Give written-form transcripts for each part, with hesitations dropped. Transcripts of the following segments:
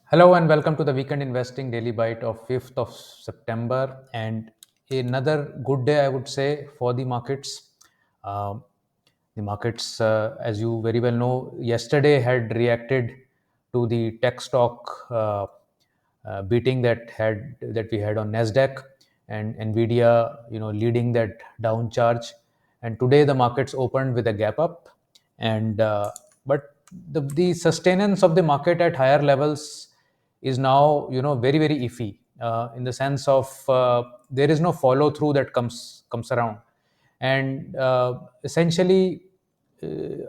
Hello and welcome to the Weekend Investing Daily Byte of 5th of September, and another good day, I would say, for the markets. Um, the markets, as you very well know, yesterday had reacted to the tech stock beating that we had on Nasdaq, and Nvidia, leading that down charge. And today the markets opened with a gap up, and but the sustenance of the market at higher levels is now very iffy, in the sense of there is no follow through that comes around, and essentially,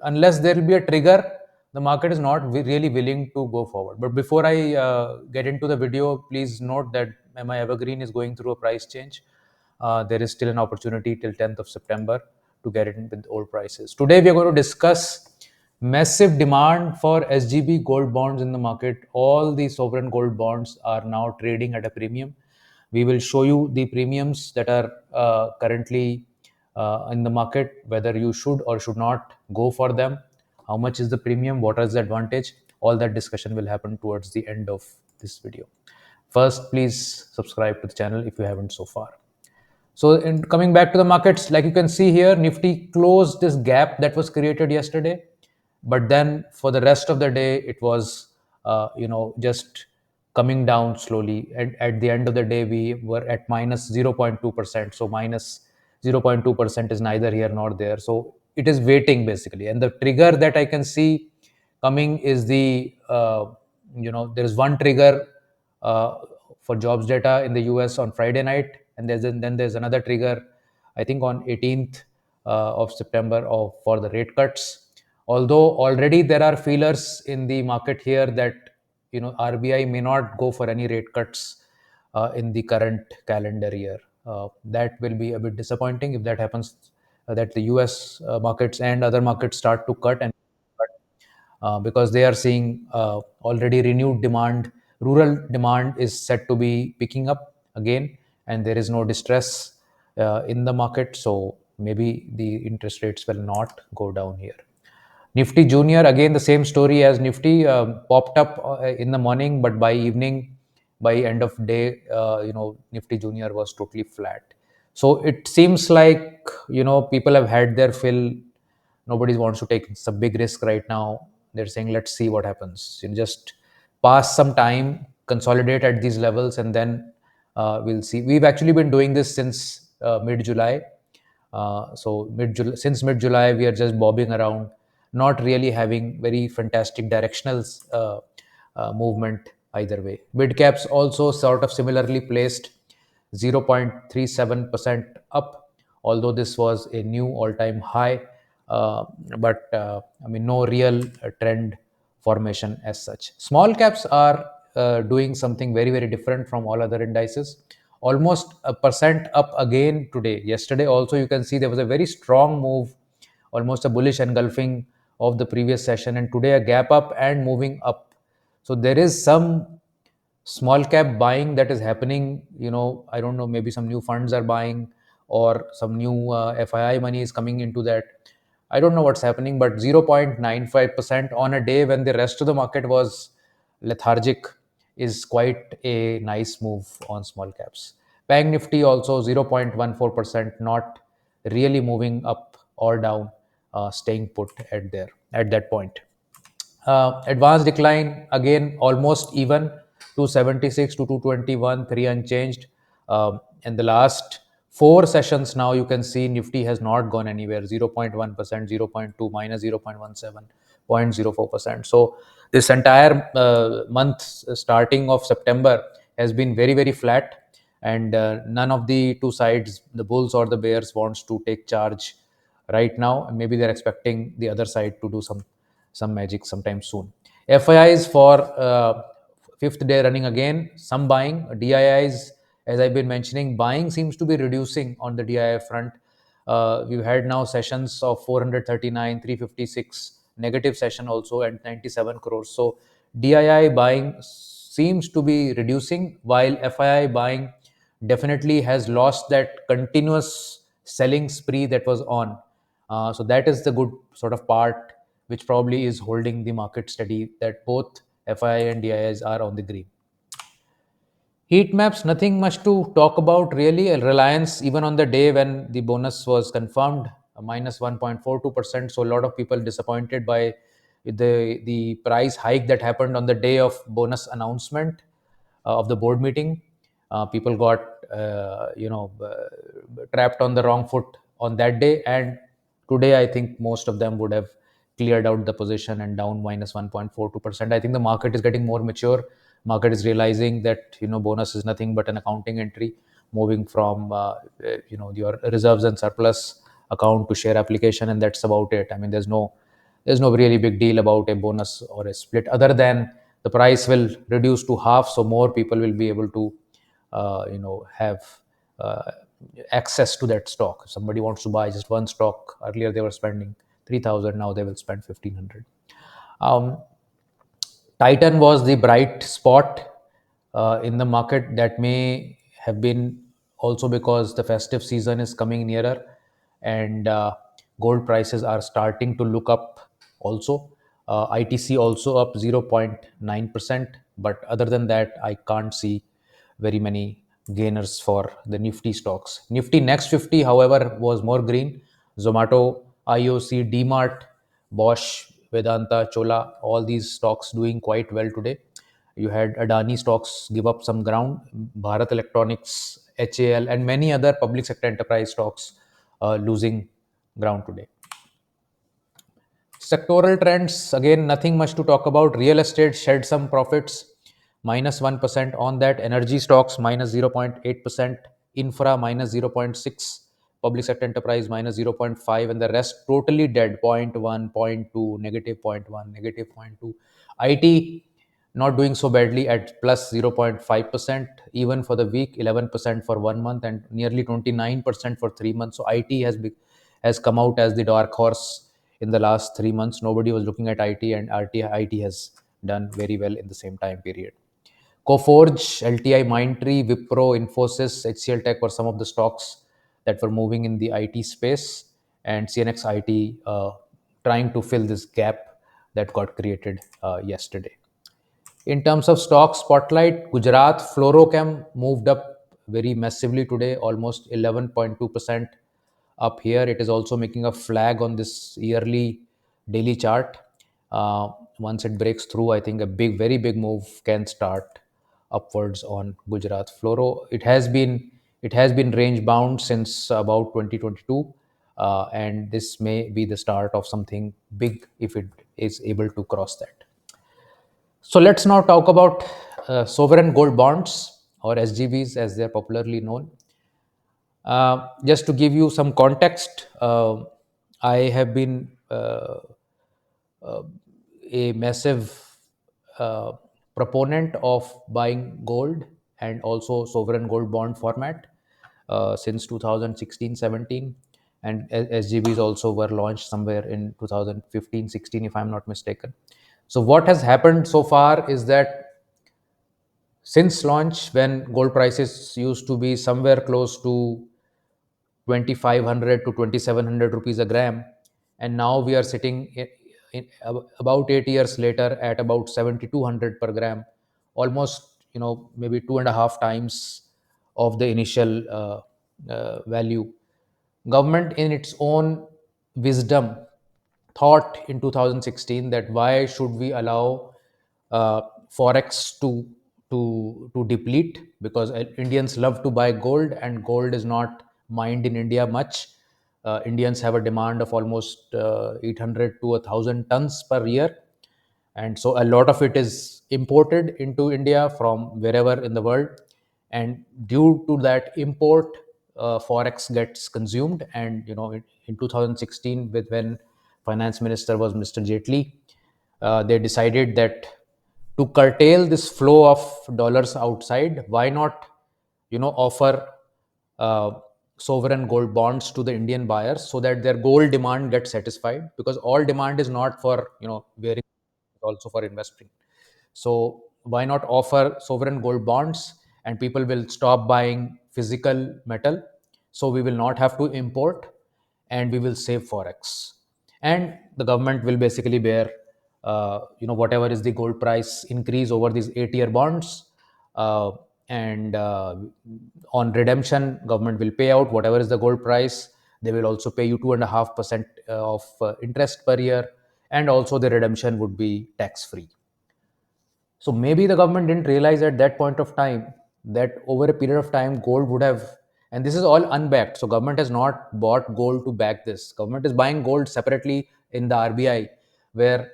unless there will be a trigger, the market is not really willing to go forward. But before I get into the video, please note that my evergreen is going through a price change. There is still an opportunity till 10th of September to get it in with old prices. Today we are going to discuss massive demand for SGB gold bonds in the market. All the sovereign gold bonds are now trading at a premium. We will show you the premiums that are currently in the market, whether you should or should not go for them. How much is the premium? What is the advantage? All that discussion will happen towards the end of this video. First, please subscribe to the channel if you haven't so far. So, in coming back to the markets, like you can see here, Nifty closed this gap that was created yesterday, but then for the rest of the day, it was just coming down slowly. At the end of the day, we were at minus 0.2%. So minus 0.2% is neither here nor there. So it is waiting basically, and the trigger that I can see coming is there is one trigger uh, for jobs data in the US on Friday night, and then there's another trigger, I think, on 18th of September for the rate cuts. Although already there are feelers in the market here that RBI may not go for any rate cuts in the current calendar year. That will be a bit disappointing if that happens. That the US markets and other markets start to cut and because they are seeing already renewed demand. Rural demand is set to be picking up again, and there is no distress in the market. So maybe the interest rates will not go down here. Nifty Junior, again the same story as Nifty, popped up in the morning, but by evening, by end of day, Nifty Junior was totally flat. So it seems like people have had their fill. Nobody wants to take some big risk right now. They're saying, let's see what happens. Just pass some time, consolidate at these levels, and then we'll see. We've actually been doing this since mid-July. Since mid-July, we are just bobbing around, not really having very fantastic directional movement either way. Mid caps also sort of similarly placed, 0.37% up, although this was a new all-time high. But I mean, no real trend formation as such. Small caps are doing something very different from all other indices. Almost a percent up again today. Yesterday also, you can see there was a very strong move, almost a bullish engulfing of the previous session, and today a gap up and moving up. So there is some small cap buying that is happening. I don't know, maybe some new funds are buying, or some new FII money is coming into that. I don't know what's happening, but 0.95% on a day when the rest of the market was lethargic is quite a nice move on small caps. Bank Nifty also 0.14%, not really moving up or down, staying put at that point. Advanced decline again almost even, 276 to 221, 3 unchanged. In the last four sessions now, you can see Nifty has not gone anywhere. 0.1%, 0.2, minus 0.17, 0.04%. So this entire month, starting of September, has been very flat, and none of the two sides, the bulls or the bears, wants to take charge right now, and maybe they're expecting the other side to do some magic sometime soon. FIIs for fifth day running again, some buying. DIIs, as I've been mentioning, buying seems to be reducing on the DII front. We've had now sessions of 439, 356, negative session also at 97 crores. So DII buying seems to be reducing, while FII buying definitely has lost that continuous selling spree that was on. So that is the good sort of part which probably is holding the market steady, that both FI and DIs are on the green. Heat maps, nothing much to talk about really. Reliance, even on the day when the bonus was confirmed, minus 1.42%. So a lot of people disappointed by the price hike that happened on the day of bonus announcement of the board meeting. People got trapped on the wrong foot on that day, and today I think most of them would have cleared out the position and down minus 1.42%. I think the market is getting more mature. Market is realizing that bonus is nothing but an accounting entry, moving from your reserves and surplus account to share application, and that's about it. I mean, there's no really big deal about a bonus or a split, other than the price will reduce to half, so more people will be able to have uh, access to that stock. If somebody wants to buy just one stock, earlier they were spending 3,000, now they will spend 1,500. um, Titan was the bright spot in the market. That may have been also because the festive season is coming nearer, and gold prices are starting to look up also. ITC also up 0.9%, but other than that, I can't see very many gainers for the Nifty stocks. Nifty Next 50, however, was more green. Zomato, IOC, DMart, Bosch, Vedanta, Chola, all these stocks doing quite well today. You had Adani stocks give up some ground, Bharat Electronics, HAL, and many other public sector enterprise stocks losing ground today. Sectoral trends, again, nothing much to talk about. Real estate shed some profits, minus 1% on that. Energy stocks, minus 0.8%. Infra, minus 0.6. Public sector enterprise, minus 0.5. And the rest totally dead, zero point 0.1, zero point 0.2, negative zero point 0.1, negative zero point 0.2. IT, not doing so badly at plus 0.5%. Even for the week, 11% for 1 month, and nearly 29% for 3 months. So IT has come out as the dark horse in the last 3 months. Nobody was looking at IT, and IT has done very well in the same time period. Coforge, LTI, Mindtree, Wipro, Infosys, HCL Tech were some of the stocks that were moving in the IT space, and CNX IT trying to fill this gap that got created yesterday. In terms of stock spotlight, Gujarat Fluorochem moved up very massively today, almost 11.2% up here. It is also making a flag on this yearly daily chart. Once it breaks through, I think a very big move can start upwards on Gujarat Fluoro. It has been range bound since about 2022, and this may be the start of something big if it is able to cross that. So let's now talk about sovereign gold bonds, or SGBs as they're popularly known. Just to give you some context, I have been a massive uh, proponent of buying gold and also sovereign gold bond format since 2016-17, and SGBs also were launched somewhere in 2015-16, if I'm not mistaken. So what has happened so far is that since launch, when gold prices used to be somewhere close to 2,500 to 2,700 rupees a gram, and now we are sitting about 8 years later at about 7,200 per gram, almost maybe 2.5 times of the initial value. Government, in its own wisdom, thought in 2016 that why should we allow uh, forex to deplete, because Indians love to buy gold, and gold is not mined in India much. Indians have a demand of almost 800 to 1,000 tons per year, and so a lot of it is imported into India from wherever in the world, and due to that import, forex gets consumed. And in 2016, with when finance minister was Mr. Jaitley, they decided that to curtail this flow of dollars outside, why not offer uh, sovereign gold bonds to the Indian buyers, so that their gold demand gets satisfied, because all demand is not for wearing, also for investing. So why not offer sovereign gold bonds, and people will stop buying physical metal, so we will not have to import, and we will save forex, and the government will basically bear whatever is the gold price increase over these 8-year bonds, uh, and on redemption, government will pay out whatever is the gold price. They will also pay you 2.5% of interest per year, and also the redemption would be tax free. So maybe the government didn't realize at that point of time that over a period of time, gold would have, and this is all unbacked. So government has not bought gold to back this. Government is buying gold separately in the RBI, where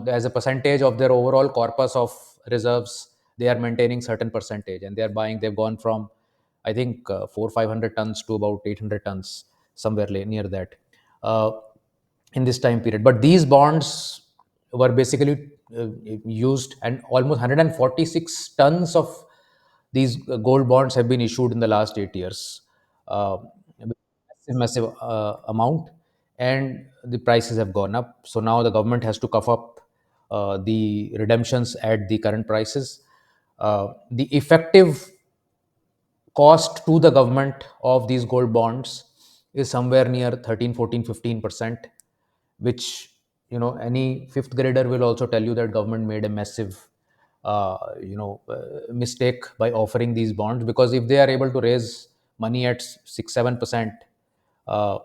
as a percentage of their overall corpus of reserves, they are maintaining certain percentage, and they are buying. They've gone from, I think, 400-500 tons to about 800 tons, somewhere near that. Uh, in this time period. But these bonds were basically used, and almost 146 tons of these gold bonds have been issued in the last 8 years. Massive amount, and the prices have gone up. So now the government has to cough up the redemptions at the current prices. The effective cost to the government of these gold bonds is somewhere near 13, 14, 15%, which any fifth grader will also tell you that government made a massive mistake by offering these bonds, because if they are able to raise money at 6 7%, uh,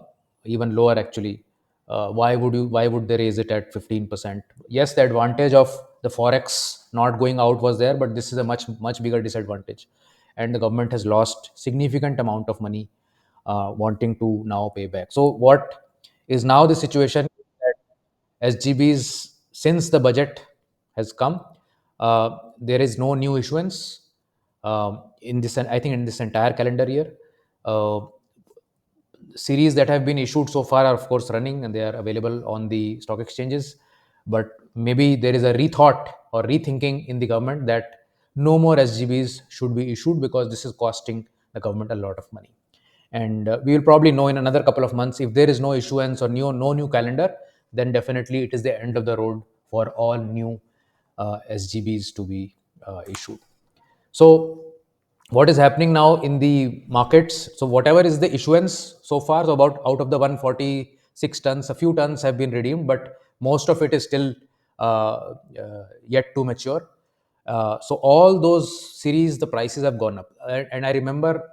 even lower actually, why would they raise it at 15%? Yes, the advantage of the forex not going out was there, but this is a much bigger disadvantage, and the government has lost significant amount of money wanting to now pay back. So what is now the situation that SGBs, since the budget has come, there is no new issuance in this. I think in this entire calendar year, uh, series that have been issued so far are of course running, and they are available on the stock exchanges. But maybe there is a rethought or rethinking in the government that no more SGBs should be issued, because this is costing the government a lot of money. And we will probably know in another couple of months, if there is no issuance or no new calendar, then definitely it is the end of the road for all new SGBs to be issued. So what is happening now in the markets? So whatever is the issuance so far, so about out of the 146 tons, a few tons have been redeemed, but most of it is still yet to mature. So all those series, the prices have gone up. And I remember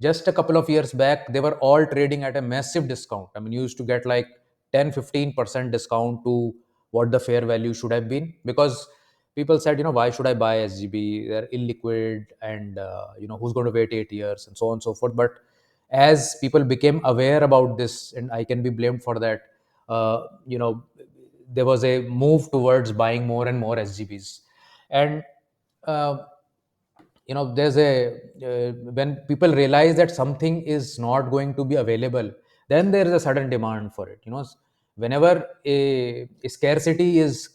just a couple of years back, they were all trading at a massive discount. I mean, you used to get like 10-15% discount to what the fair value should have been, because people said, why should I buy SGB? They're illiquid, and who's going to wait 8 years, and so on and so forth. But as people became aware about this, and I can be blamed for that, uh, you know, there was a move towards buying more and more SGBs, and uh, there's a when people realize that something is not going to be available, then there is a sudden demand for it. Whenever a scarcity is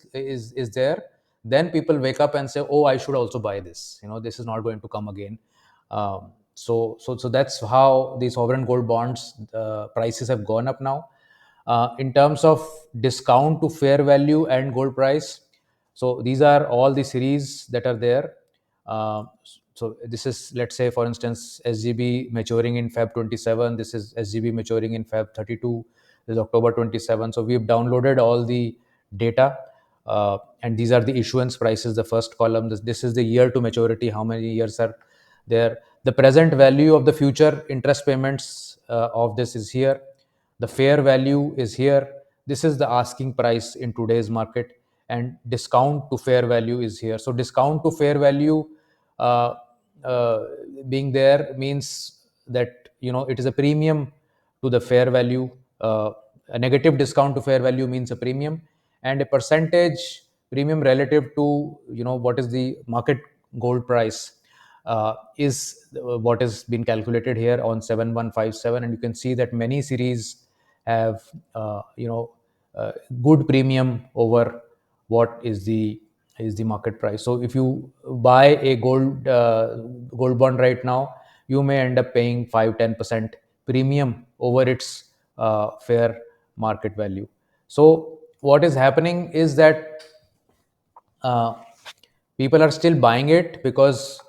there, then people wake up and say, oh, I should also buy this. This is not going to come again. So that's how the sovereign gold bonds prices have gone up now. In terms of discount to fair value and gold price, so these are all the series that are there. uh, so this is, let's say, for instance, SGB maturing in Feb 27. This is SGB maturing in Feb 32. This is October 27. So we've downloaded all the data, and these are the issuance prices. The first column, this is the year to maturity, how many years are there. The present value of the future interest payments of this is here. The fair value is here. This is the asking price in today's market, and discount to fair value is here. So discount to fair value uh, uh, being there means that it is a premium to the fair value. A negative discount to fair value means a premium, and a percentage premium relative to what is the market gold price is what has been calculated here on 7157. And you can see that many series have good premium over what is the market price. So if you buy a gold bond right now, you may end up paying 5-10% premium over its fair market value. So what is happening is that uh, people are still buying it, because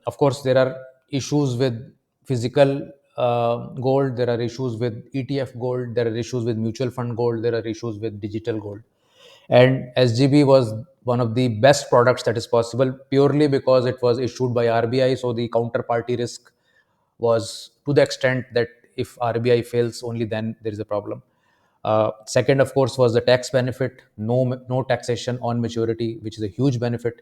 of course there are issues with physical gold, there are issues with ETF gold, there are issues with mutual fund gold, there are issues with digital gold. And SGB was one of the best products that is possible, purely because it was issued by RBI. So the counterparty risk was to the extent that if RBI fails, only then there is a problem. Second, of course, was the tax benefit. No taxation on maturity, which is a huge benefit.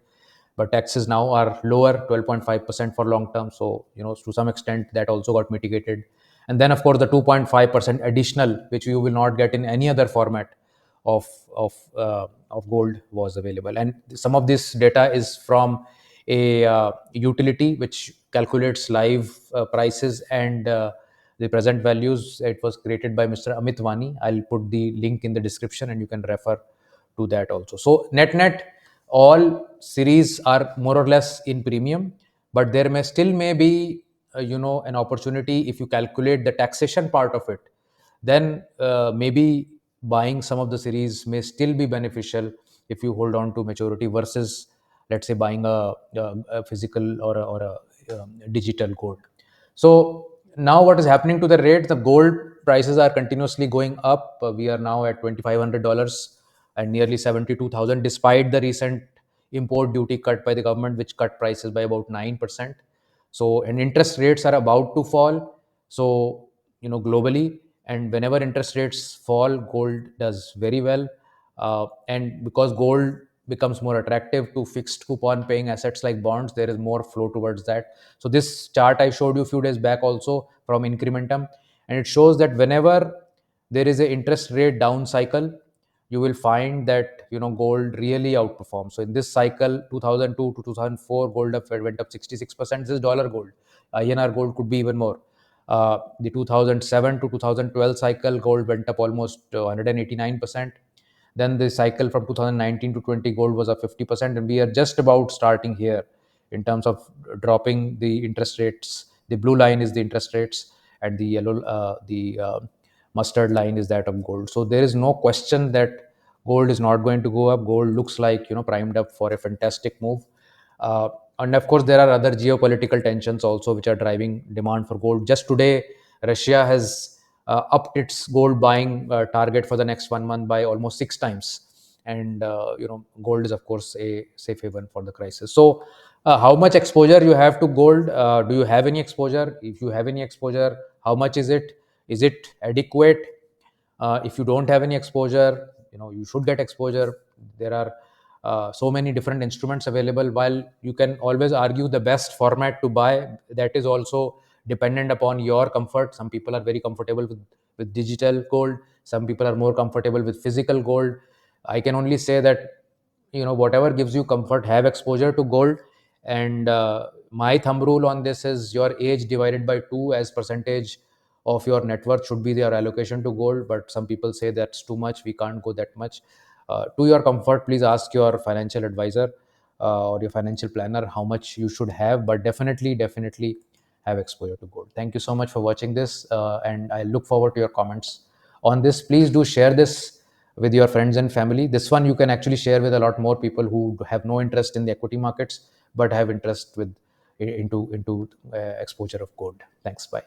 But taxes now are lower, 12.5% for long term. So, to some extent, that also got mitigated. And then, of course, the 2.5% additional, which you will not get in any other format of of gold, was available. And some of this data is from a utility which calculates live prices and the present values. It was created by Mr. Amit Wani. I'll put the link in the description and you can refer to that also. So net, all series are more or less in premium, but there may be an opportunity if you calculate the taxation part of it. Then maybe buying some of the series may still be beneficial if you hold on to maturity versus, let's say, buying a physical or a digital gold. So now what is happening to the rate? The gold prices are continuously going up. We are now at $2,500 and nearly 72,000, despite the recent import duty cut by the government, which cut prices by about 9%. So, and interest rates are about to fall. So, globally, and whenever interest rates fall, gold does very well. And because gold becomes more attractive to fixed coupon paying assets like bonds, there is more flow towards that. So this chart I showed you a few days back also from Incrementum, and it shows that whenever there is a interest rate down cycle, you will find that gold really outperforms. So in this cycle, 2002 to 2004, gold went up 66%. This is dollar gold. INR gold could be even more. The 2007 to 2012 cycle, gold went up almost 189%. Then the cycle from 2019 to 20, gold was up 50%, and we are just about starting here in terms of dropping the interest rates. The blue line is the interest rates, and the yellow, the mustard line is that of gold. So there is no question that gold is not going to go up. Gold looks like primed up for a fantastic move. Uh, and of course, there are other geopolitical tensions also which are driving demand for gold. Just today, Russia has upped its gold buying target for the next 1 month by almost 6 times. And gold is of course a safe haven for the crisis. So, how much exposure you have to gold? Do you have any exposure? If you have any exposure, how much is it? Is it adequate? If you don't have any exposure, you should get exposure. There are so many different instruments available. While you can always argue the best format to buy, that is also dependent upon your comfort. Some people are very comfortable with digital gold. Some people are more comfortable with physical gold. I can only say that whatever gives you comfort, have exposure to gold. And my thumb rule on this is your age divided by 2 as percentage of your net worth should be their allocation to gold. But some people say that's too much, we can't go that much. To your comfort, please ask your financial advisor or your financial planner how much you should have, but definitely have exposure to gold. Thank you so much for watching this, and I look forward to your comments on this. Please do share this with your friends and family. This one you can actually share with a lot more people who have no interest in the equity markets but have interest with into exposure of gold. Thanks. Bye.